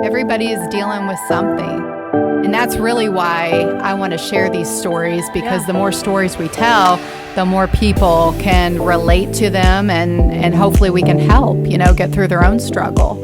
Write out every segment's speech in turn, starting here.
Everybody is dealing with something. And that's really why I want to share these stories, because the more stories we tell, the more people can relate to them, and hopefully we can help, get through their own struggle.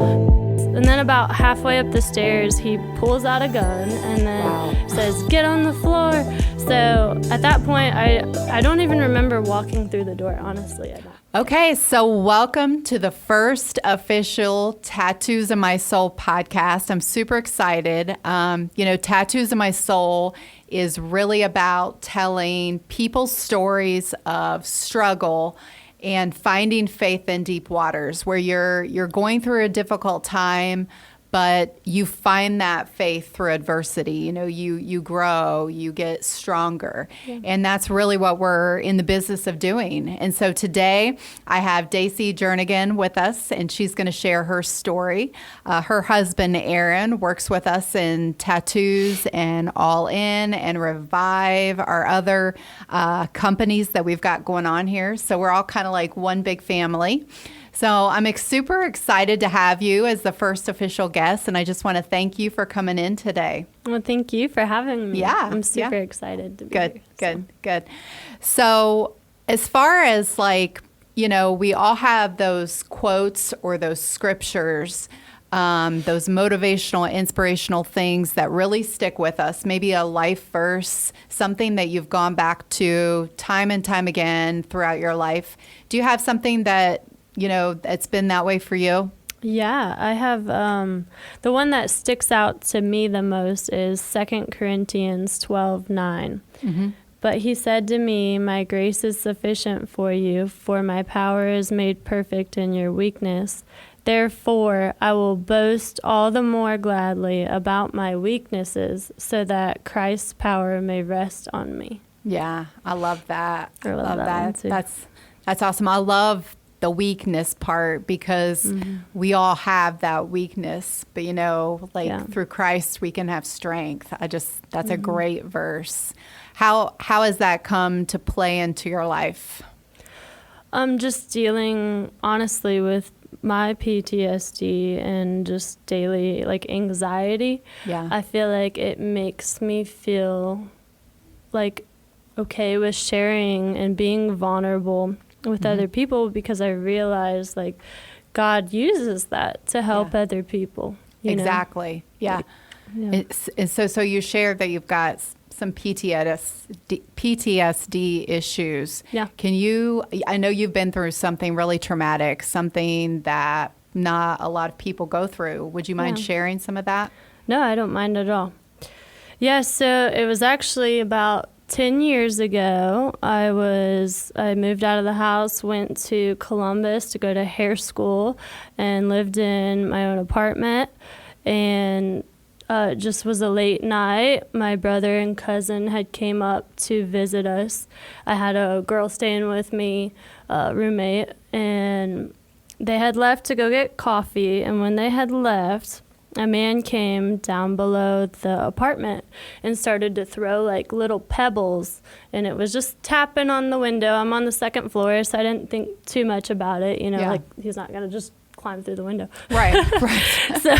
And then about halfway up the stairs, he pulls out a gun and then says, "Get on the floor." So at that point, I don't even remember walking through the door, honestly. I don't. Okay, so welcome to the first official Tattoos of My Soul podcast. I'm super excited. Tattoos of My Soul is really about telling people's stories of struggle and finding faith in deep waters, where you're going through a difficult time, but you find that faith through adversity. You grow, you get stronger. And that's really what we're in the business of doing. And so today I have Dacia Jernigan with us, and she's going to share her story. Her husband, Aaron, works with us in Tattoos and All In and Revive, our other companies that we've got going on here. So we're all kind of like one big family. So I'm super excited to have you as the first official guest, and I just want to thank you for coming in today. Well, thank you for having me. Yeah. I'm super excited to be here. Good. So as far as we all have those quotes or those scriptures, those motivational, inspirational things that really stick with us, maybe a life verse, something that you've gone back to time and time again throughout your life. Do you have something that it's been that way for you? Yeah, I have. The one that sticks out to me the most is 2 Corinthians 12:9. Mm-hmm. But he said to me, "My grace is sufficient for you, for my power is made perfect in your weakness. Therefore, I will boast all the more gladly about my weaknesses, so that Christ's power may rest on me." Yeah, I love that. I love that. Too. That's awesome. I love the weakness part, because we all have that weakness, but through Christ we can have strength. That's a great verse. How has that come to play into your life? Just dealing honestly with my PTSD and just daily anxiety. Yeah. I feel like it makes me feel okay with sharing and being vulnerable with other people, because I realize God uses that to help other people. Exactly. Yeah. And so you shared that you've got some PTSD issues. Yeah. I know you've been through something really traumatic, something that not a lot of people go through. Would you mind sharing some of that? No, I don't mind at all. Yeah, so it was actually about 10 years ago. I moved out of the house, went to Columbus to go to hair school, and lived in my own apartment. And it just was a late night. My brother and cousin had came up to visit us. I had a girl staying with me, a roommate, and they had left to go get coffee. And when they had left, a man came down below the apartment and started to throw little pebbles, and it was just tapping on the window. I'm on the second floor, so I didn't think too much about it. He's not going to just climb through the window. Right. So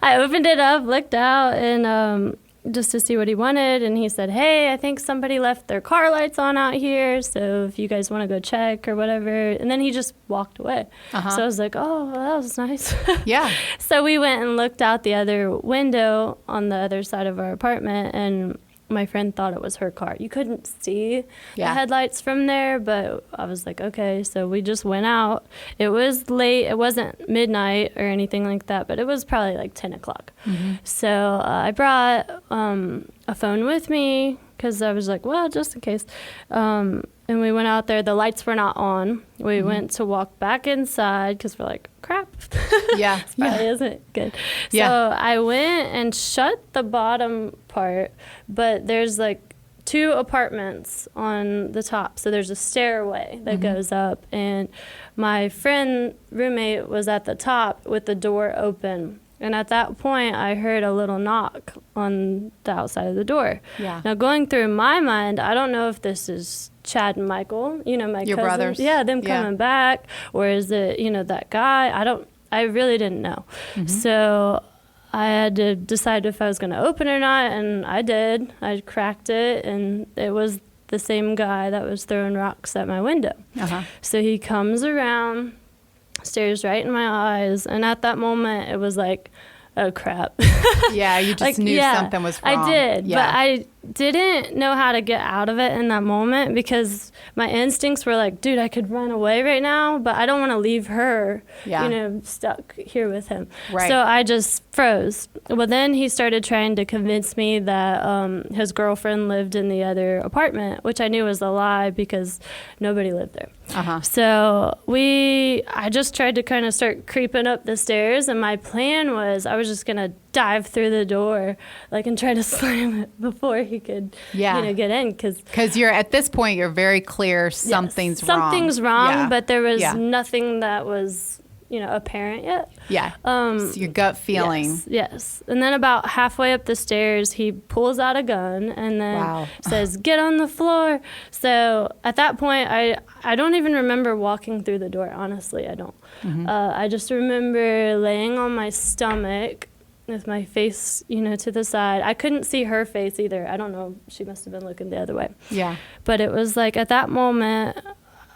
I opened it up, looked out, and just to see what he wanted, and he said, "Hey, I think somebody left their car lights on out here, so if you guys want to go check or whatever." And then he just walked away. So I was like, "Oh, well, that was nice." Yeah. So we went and looked out the other window on the other side of our apartment, and my friend thought it was her car. You couldn't see the headlights from there, but I was like, okay. So we just went out. It was late. It wasn't midnight or anything like that, but it was probably 10 o'clock. Mm-hmm. So I brought a phone with me, because I was like, well, just in case. And we went out there. The lights were not on. We went to walk back inside, because we're like, crap. This probably isn't good. So I went and shut the bottom part, but there's 2 apartments on the top. So there's a stairway that goes up, and my roommate was at the top with the door open. And at that point, I heard a little knock on the outside of the door. Yeah. Now, going through my mind, I don't know if this is Chad and Michael, my Your cousins. brothers. Yeah, them coming back. Or is it, that guy? I really didn't know. Mm-hmm. So I had to decide if I was going to open it or not, and I did. I cracked it, and it was the same guy that was throwing rocks at my window. So he comes around, stares right in my eyes, and at that moment, it was like, oh, crap. Yeah, you just knew something was wrong. I did, but I didn't know how to get out of it in that moment because my instincts were like, dude, I could run away right now, but I don't want to leave her, stuck here with him. Right. So I just froze. Well, then he started trying to convince me that his girlfriend lived in the other apartment, which I knew was a lie because nobody lived there. So I just tried to kind of start creeping up the stairs, and my plan was I was just going to dive through the door and try to slam it before he could get in, because you're at this point you're very clear something's wrong, but there was nothing that was apparent yet. So your gut feeling. Yes. And then about halfway up the stairs he pulls out a gun and then says, get on the floor. So at that point I don't even remember walking through the door, honestly. I don't. I just remember laying on my stomach with my face, to the side. I couldn't see her face either. I don't know. She must have been looking the other way. Yeah. But it was like at that moment,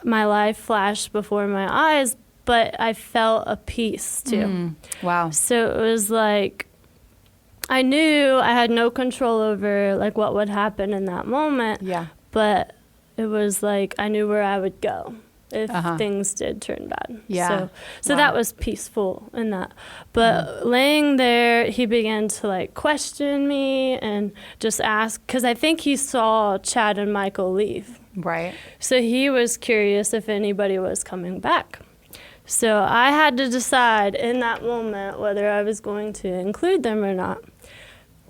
my life flashed before my eyes, but I felt a peace too. Wow. So it was like, I knew I had no control over what would happen in that moment. Yeah. But it was like, I knew where I would go if things did turn bad. Yeah. So that was peaceful in that. But laying there, he began to question me and just ask, because I think he saw Chad and Michael leave. Right. So he was curious if anybody was coming back. So I had to decide in that moment whether I was going to include them or not.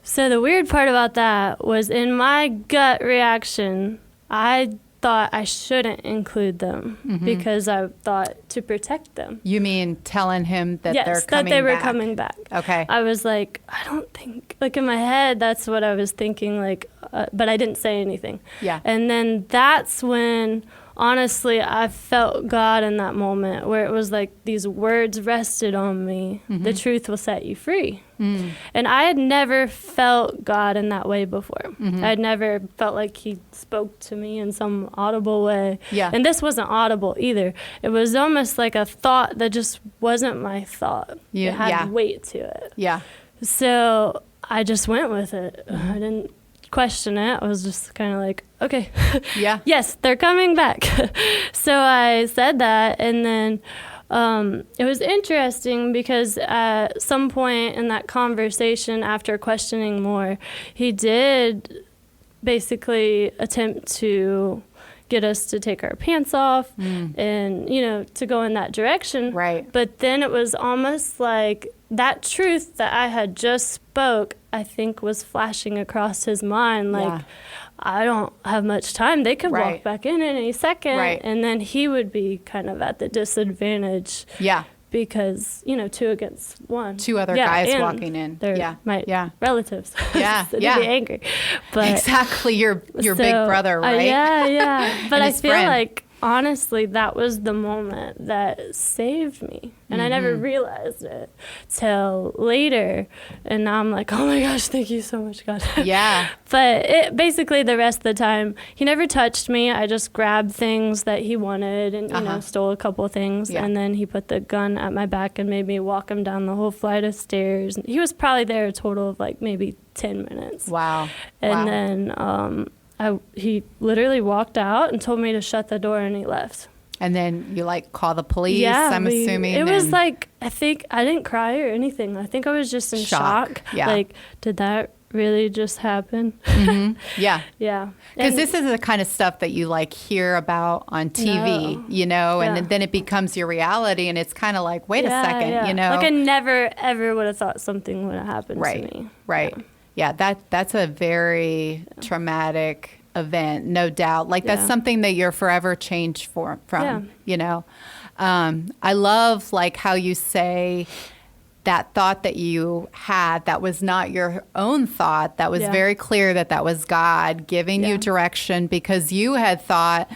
So the weird part about that was in my gut reaction, I thought I shouldn't include them because I thought to protect them. You mean telling him that they're coming back? Yes, that they were coming back. Okay. I was like, I don't think, in my head, that's what I was thinking, but I didn't say anything. Yeah. And then that's when, honestly, I felt God in that moment where it was like these words rested on me. The truth will set you free. And I had never felt God in that way before. I had never felt like he spoke to me in some audible way. Yeah. And this wasn't audible either. It was almost like a thought that just wasn't my thought. It had weight to it. Yeah. So I just went with it. I didn't question it. I was just kind of like, okay, yes, they're coming back. So I said that, and then it was interesting because at some point in that conversation, after questioning more, he did basically attempt to get us to take our pants off and, to go in that direction. Right. But then it was almost like that truth that I had just spoke, I think, was flashing across his mind. I don't have much time. They could walk back in any second. Right. And then he would be kind of at the disadvantage. Yeah. Because, 2 against 1. 2 other guys walking in. They're my relatives. Yeah. So they'd be angry. But exactly. Your big brother, right? Yeah. But I feel like, honestly, that was the moment that saved me. And I never realized it till later. And now I'm like, oh my gosh, thank you so much, God. Yeah. But basically the rest of the time, he never touched me. I just grabbed things that he wanted and, stole a couple things. Yeah. And then he put the gun at my back and made me walk him down the whole flight of stairs. He was probably there a total of maybe 10 minutes. Wow. And then he literally walked out and told me to shut the door, and he left. And then you call the police, I'm assuming. It was I think I didn't cry or anything. I think I was just in shock. Yeah. Did that really just happen? Yeah. Yeah. Because this is the kind of stuff that you hear about on TV, and then it becomes your reality, and it's kind of wait a second, I never, ever would have thought something would have happened to me. Right. Yeah, that's a very traumatic event, no doubt. That's something that you're forever changed from, I love how you say that thought that you had, that was not your own thought. That was very clear that was God giving you direction, because you had thought,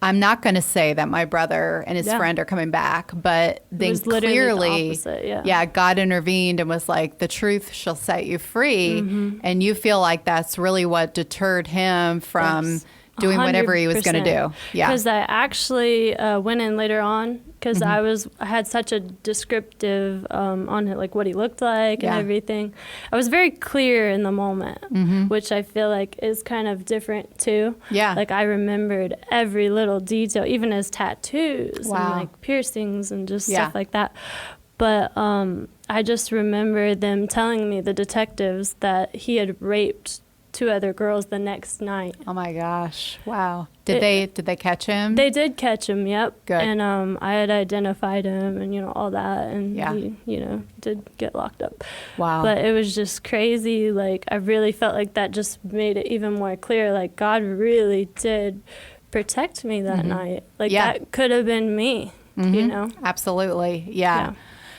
I'm not going to say that my brother and his friend are coming back, but then was literally the clearly, opposite, God intervened and was like, the truth shall set you free. And you feel like that's really what deterred him from doing whatever he was going to do. Yeah. Because I actually went in later on because I had such a descriptive on it, like what he looked like and everything. I was very clear in the moment, which I feel like is kind of different too. Yeah. Like I remembered every little detail, even his tattoos and like piercings and just stuff like that. But I just remember them telling me, the detectives, that he had raped 2 other girls the next night. Oh my gosh. Wow. Did they catch him? They did catch him, yep. Good. And I had identified him and, all that. And he, did get locked up. Wow. But it was just crazy. Like, I really felt like that just made it even more clear. Like, God really did protect me that night. Like, that could have been me, Absolutely. Yeah.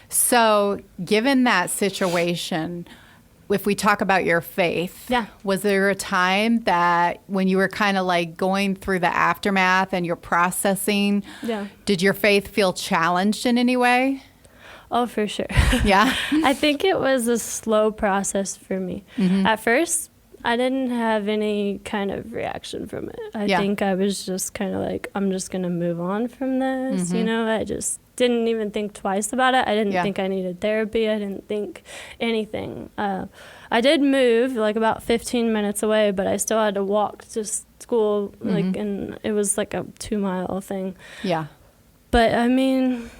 So, given that situation, if we talk about your faith, was there a time that when you were kind of like going through the aftermath and you're processing, did your faith feel challenged in any way? Oh, for sure. Yeah? I think it was a slow process for me. At first, I didn't have any kind of reaction from it. I think I was just kind of like, I'm just going to move on from this. I just didn't even think twice about it. I didn't think I needed therapy. I didn't think anything. I did move like about 15 minutes away, but I still had to walk to school, and it was like a 2-mile thing. Yeah. But I mean,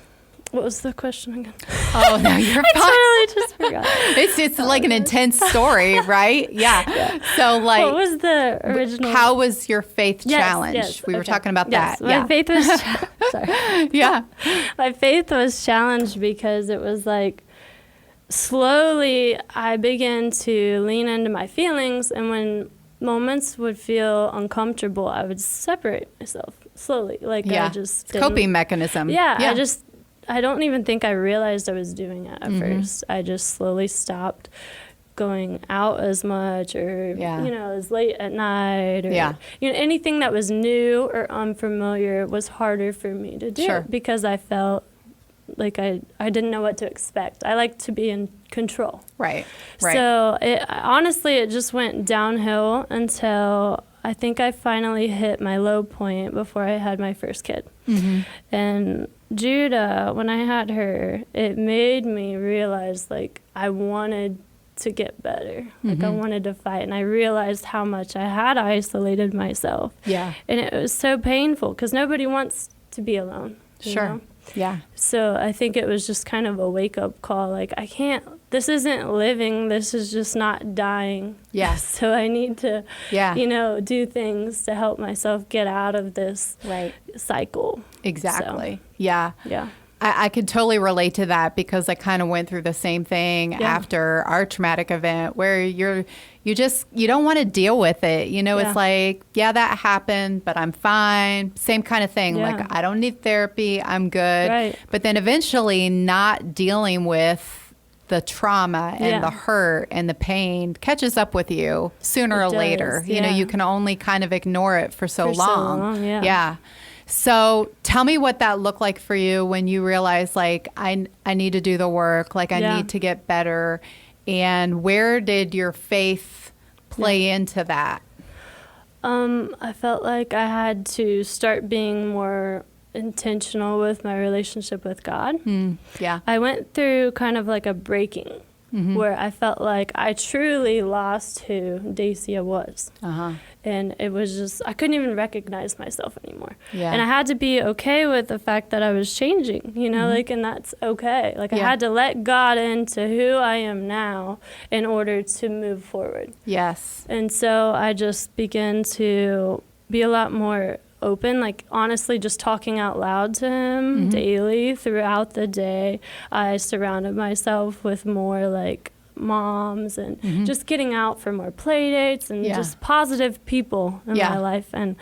what was the question again? Oh, no, you're fine. I totally just forgot. It's like an intense story, right? Yeah. So like, what was the original? How was your faith challenged? Yes, we were talking about that. My faith was sorry. Yeah. My faith was challenged because it was like slowly I began to lean into my feelings, and when moments would feel uncomfortable, I would separate myself slowly. Like I just coping mechanism. Yeah. I don't even think I realized I was doing it at first. I just slowly stopped going out as much or, as late at night or, anything that was new or unfamiliar was harder for me to do because I felt like I didn't know what to expect. I like to be in control. Right. So honestly, it just went downhill until I think I finally hit my low point before I had my first kid. And Judah, when I had her, it made me realize, like, I wanted to get better. Like, I wanted to fight. And I realized how much I had isolated myself. Yeah. And it was so painful because nobody wants to be alone. You know? Yeah. So I think it was just kind of a wake-up call. Like, this isn't living. This is just not dying. Yes. So I need to, do things to help myself get out of this cycle. Exactly. So, yeah. I could totally relate to that because I kind of went through the same thing after our traumatic event where you don't want to deal with it. It's like, that happened, but I'm fine. Same kind of thing. Like, I don't need therapy. I'm good. Right. But then eventually not dealing with the trauma and the hurt and the pain catches up with you sooner or later. You can only kind of ignore it for so long. Yeah. So tell me what that looked like for you when you realized, like, I need to do the work, like I need to get better. And where did your faith play into that? I felt like I had to start being more intentional with my relationship with God. Yeah. I went through kind of like a breaking where I felt like I truly lost who Dacia was. And it was just, I couldn't even recognize myself anymore. Yeah. And I had to be okay with the fact that I was changing, and that's okay. Like, I had to let God into who I am now in order to move forward. Yes. And so I just began to be a lot more open, like honestly just talking out loud to him daily throughout the day. I surrounded myself with more like moms and just getting out for more play dates and just positive people in my life. And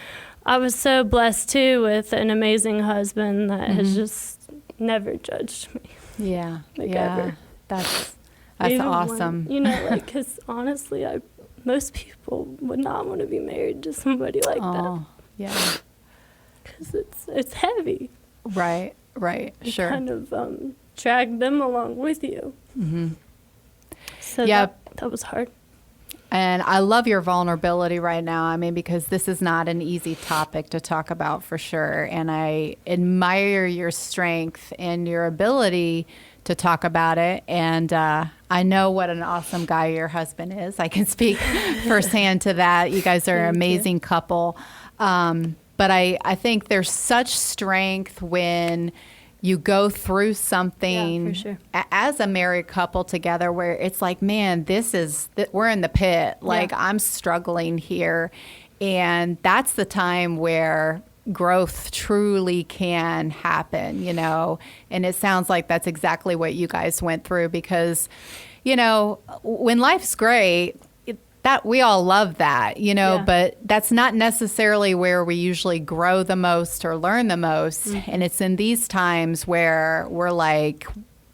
I was so blessed too with an amazing husband that has just never judged me. Yeah. Ever. That's even awesome. When, because honestly, most people would not want to be married to somebody like that. Yeah. because it's heavy. Right. You Sure. kind of drag them along with you. Mm-hmm. So Yeah. that was hard. And I love your vulnerability right now. I mean, because this is not an easy topic to talk about for sure. And I admire your strength and your ability to talk about it. And I know what an awesome guy your husband is. I can speak firsthand to that. You guys are an amazing couple. But I think there's such strength when you go through something for sure. as a married couple together where it's like, man, we're in the pit. Like, I'm struggling here. And that's the time where growth truly can happen, you know. And it sounds like that's exactly what you guys went through because, you know, when life's great, that we all love that, you know, but that's not necessarily where we usually grow the most or learn the most. Mm-hmm. And it's in these times where we're like,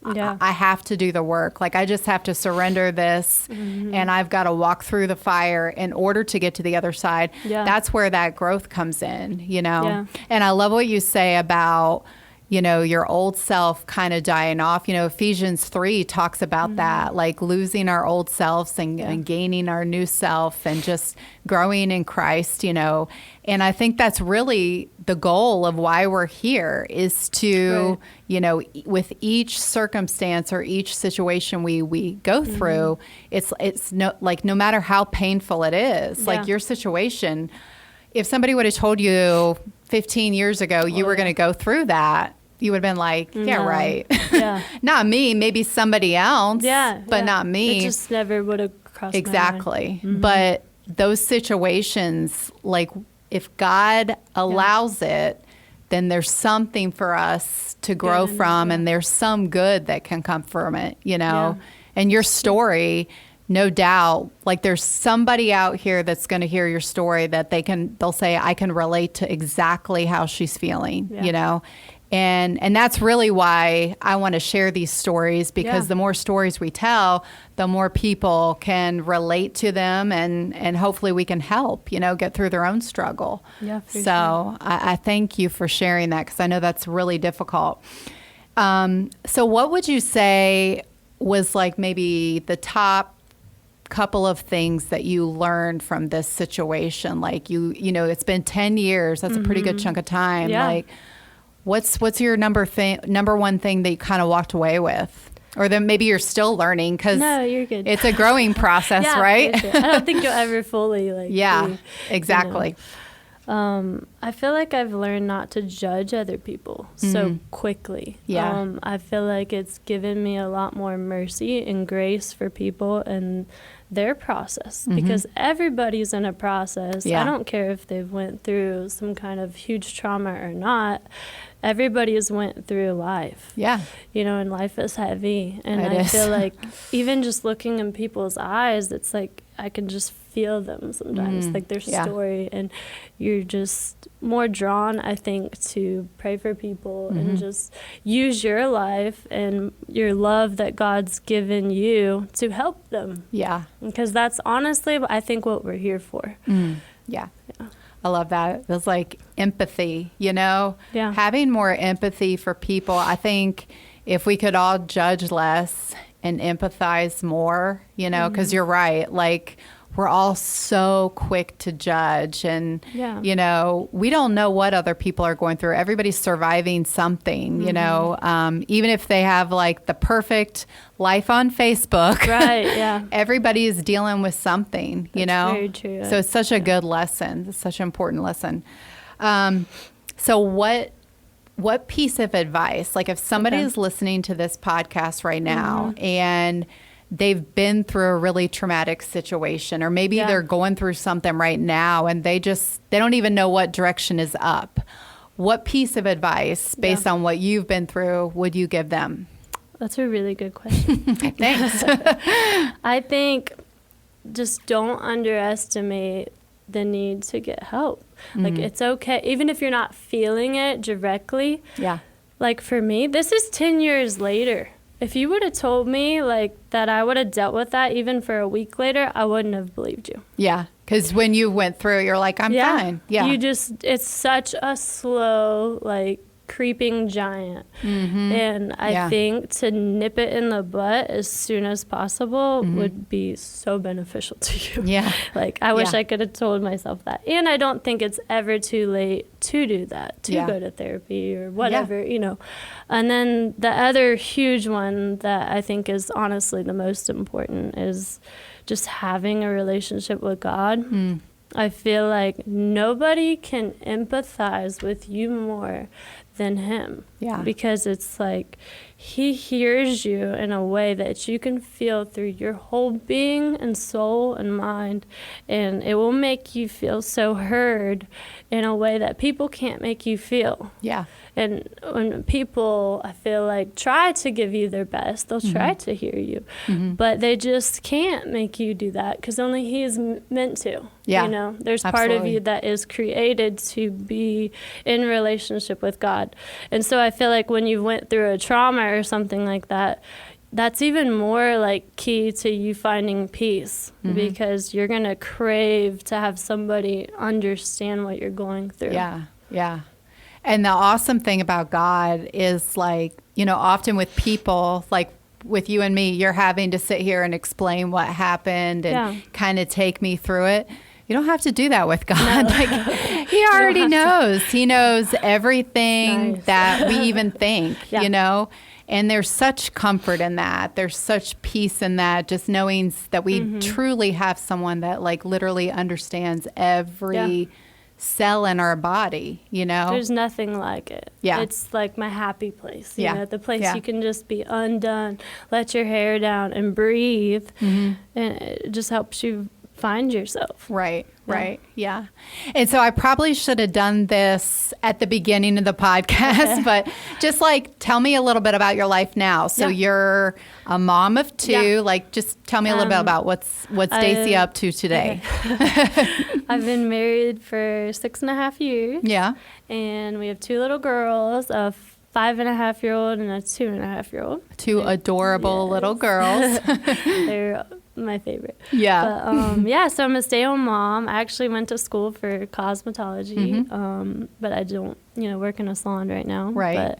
I have to do the work. Like, I just have to surrender this and I've got to walk through the fire in order to get to the other side. Yeah. That's where that growth comes in, you know. Yeah. And I love what you say about, you know, your old self kind of dying off. You know, Ephesians 3 talks about that, like losing our old selves and gaining our new self and just growing in Christ, you know. And I think that's really the goal of why we're here is to, you know, with each circumstance or each situation we go through, it's no matter how painful it is, like your situation, if somebody would have told you 15 years ago you were going to go through that, you would have been like, right. Yeah. Not me, maybe somebody else, but not me. It just never would have crossed exactly. my mind. But those situations, like if God allows it, then there's something for us to grow from and there's some good that can come from it, you know. And your story, no doubt, like there's somebody out here that's going to hear your story that they'll say, I can relate to exactly how she's feeling, you know. And that's really why I want to share these stories because the more stories we tell, the more people can relate to them and hopefully we can help, you know, get through their own struggle. Yeah, for sure. I thank you for sharing that because I know that's really difficult. So what would you say was like maybe the top couple of things that you learned from this situation? Like you know, it's been 10 years. That's a pretty good chunk of time. Yeah. Like, what's your number one thing that you kind of walked away with? Or then maybe you're still learning because no, you're good. It's a growing process, right? Sure. I don't think you'll ever fully exactly. You know. I feel like I've learned not to judge other people so quickly. Yeah. I feel like it's given me a lot more mercy and grace for people and their process because everybody's in a process. I don't care if they've went through some kind of huge trauma or not. Everybody has went through life. Yeah. You know, and life is heavy. And I feel like even just looking in people's eyes, it's like I can just feel them sometimes, like their story. And you're just more drawn, I think, to pray for people and just use your life and your love that God's given you to help them. Yeah. Because that's honestly, I think, what we're here for. Yeah. I love that. It's like empathy, you know? Yeah. Having more empathy for people. I think if we could all judge less and empathize more, you know, because you're right. Like, we're all so quick to judge and, you know, we don't know what other people are going through. Everybody's surviving something, you know, even if they have like the perfect life on Facebook, right? Yeah. Everybody is dealing with something, you know, very true. So it's such a good lesson. It's such an important lesson. So what piece of advice, like if somebody is listening to this podcast right now and they've been through a really traumatic situation, or maybe they're going through something right now and they don't even know what direction is up. What piece of advice based on what you've been through would you give them? That's a really good question. Thanks. I think just don't underestimate the need to get help. Like it's okay, even if you're not feeling it directly. Yeah. Like for me, this is 10 years later. if you would have told me like that I would have dealt with that even for a week later, I wouldn't have believed you. Yeah. Because when you went through it, you're like, I'm fine. Yeah. It's such a slow, like, creeping giant. And I think to nip it in the butt as soon as possible would be so beneficial to you. Yeah. Like, I wish I could have told myself that. And I don't think it's ever too late to do that, to go to therapy or whatever, you know. And then the other huge one that I think is honestly the most important is just having a relationship with God. I feel like nobody can empathize with you more than him. Yeah. Because it's like he hears you in a way that you can feel through your whole being and soul and mind. And it will make you feel so heard in a way that people can't make you feel. Yeah. And when people, I feel like, try to give you their best, they'll try to hear you. But they just can't make you do that because only he is meant to. Yeah. You know, there's part of you that is created to be in relationship with God. And so I feel like when you went through a trauma or something like that, that's even more like key to you finding peace because you're going to crave to have somebody understand what you're going through. Yeah. Yeah. And the awesome thing about God is, like, you know, often with people, like with you and me, you're having to sit here and explain what happened and kind of take me through it. You don't have to do that with God. No. Like, he already knows. He knows everything that we even think, you know? And there's such comfort in that. There's such peace in that, just knowing that we truly have someone that, like, literally understands every cell in our body, you know? There's nothing like it. Yeah. It's like my happy place. You know, the place you can just be undone, let your hair down and breathe. And it just helps you find yourself. Right. Right. Yeah. And so I probably should have done this at the beginning of the podcast, but just like tell me a little bit about your life now. So you're a mom of two. Like, just tell me a little bit about what's Dacia up to today. I've been married for 6.5 years. Yeah. And we have 2 little girls, a 5.5-year-old and a 2.5-year-old. 2 adorable little girls. They're my favorite. Yeah. But, so I'm a stay-at-home mom. I actually went to school for cosmetology, but I don't, work in a salon right now. Right.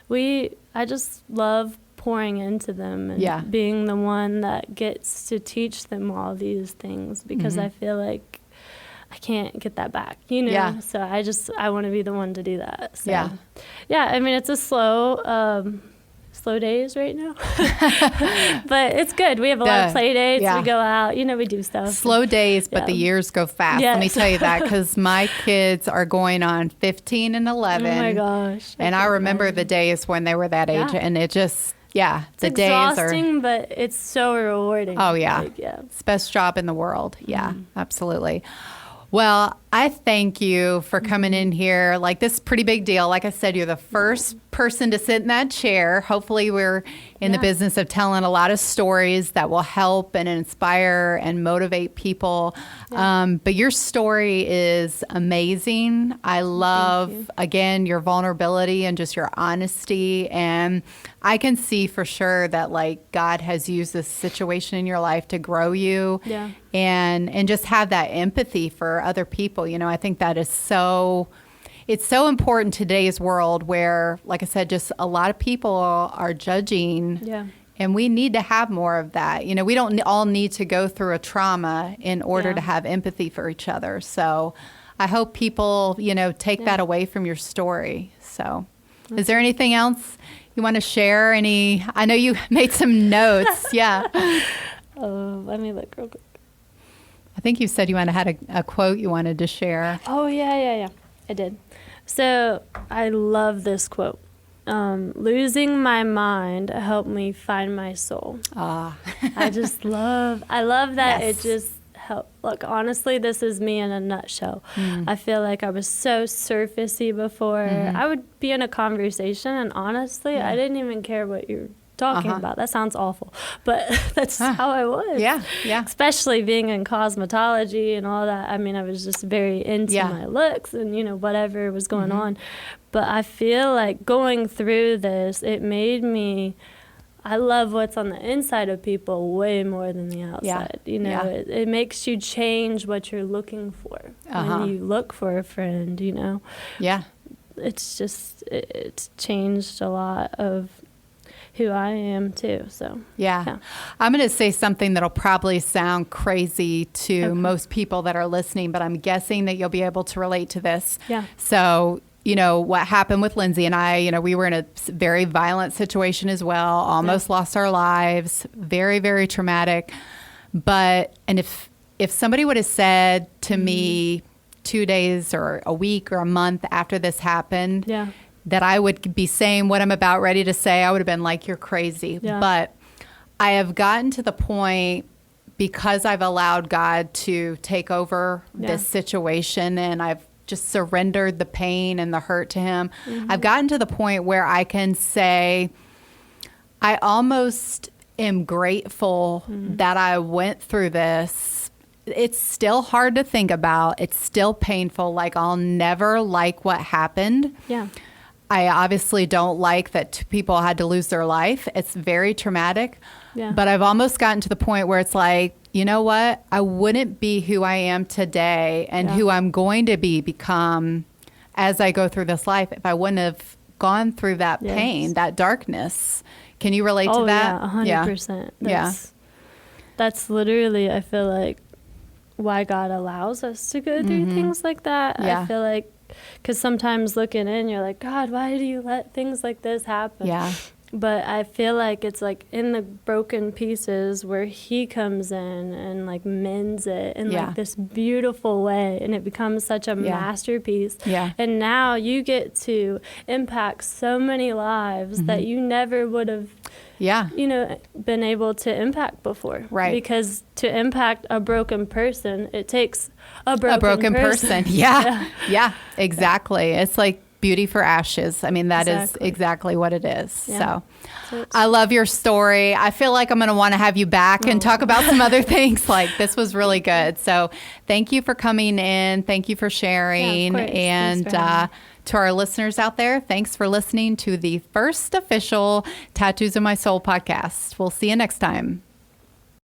But I just love pouring into them and being the one that gets to teach them all these things because I feel like I can't get that back, Yeah. So I want to be the one to do that. So, yeah. I mean, it's a slow days right now, but it's good. We have a lot of play dates. We go out, we do stuff. Slow days, but the years go fast. Yes. Let me tell you that, because my kids are going on 15 and 11. Oh my gosh. And I remember the days when they were that age, and it just, the days are exhausting, but it's so rewarding. Oh yeah. It's the best job in the world. Yeah, absolutely. Well, I thank you for coming in here. Like, this is a pretty big deal. Like I said, you're the first person to sit in that chair. Hopefully we're in the business of telling a lot of stories that will help and inspire and motivate people. But your story is amazing. I love, again, your vulnerability and just your honesty. And I can see for sure that, like, God has used this situation in your life to grow you and just have that empathy for other people. I think that is it's so important in today's world where, like I said, just a lot of people are judging. Yeah. And we need to have more of that. We don't all need to go through a trauma in order to have empathy for each other. So I hope people, take that away from your story. So is there anything else you want to share? I know you made some notes. Yeah. Let me look real quick. I think you said you had a quote you wanted to share. Oh, yeah. I did. So I love this quote. Losing my mind helped me find my soul. I love that. Yes. It just helped. Look, honestly, this is me in a nutshell. I feel like I was so surfacey before. I would be in a conversation, and honestly, I didn't even care what you're talking about. That sounds awful, but that's how I was. Yeah. Especially being in cosmetology and all that. I mean, I was just very into my looks and, whatever was going on. But I feel like going through this, it made me I love what's on the inside of people way more than the outside. You know, it makes you change what you're looking for when you look for a friend, you know. Yeah. It's just, it's changed a lot of who I am too. So yeah. I'm going to say something that'll probably sound crazy to most people that are listening, but I'm guessing that you'll be able to relate to this. Yeah. So, you know, what happened with Lindsay and I, you know, we were in a very violent situation as well, almost lost our lives, very, very traumatic. But, and if somebody would have said to me 2 days or a week or a month after this happened, that I would be saying what I'm about ready to say, I would have been like, you're crazy. Yeah. But I have gotten to the point, because I've allowed God to take over this situation, and I've just surrendered the pain and the hurt to him. I've gotten to the point where I can say, I almost am grateful that I went through this. It's still hard to think about. It's still painful. Like, I'll never like what happened. Yeah. I obviously don't like that people had to lose their life. It's very traumatic. Yeah. But I've almost gotten to the point where it's like, you know what? I wouldn't be who I am today and who I'm going to become as I go through this life if I wouldn't have gone through that pain, that darkness. Can you relate to that? Yeah, 100%. That's literally, I feel like, why God allows us to go through things like that. I feel like, because sometimes looking in, you're like, God, why do you let things like this happen? Yeah. But I feel like it's like in the broken pieces where he comes in and like mends it in like this beautiful way, and it becomes such a masterpiece. Yeah. And now you get to impact so many lives that you never would have you know, been able to impact before. Right. Because to impact a broken person, it takes a broken person. Yeah, exactly. It's like beauty for ashes. I mean, that is exactly what it is. Yeah. So I love your story. I feel like I'm going to want to have you back and talk about some other things. Like, this was really good. So thank you for coming in. Thank you for sharing. And to our listeners out there, thanks for listening to the first official Tattoos of My Soul podcast. We'll see you next time.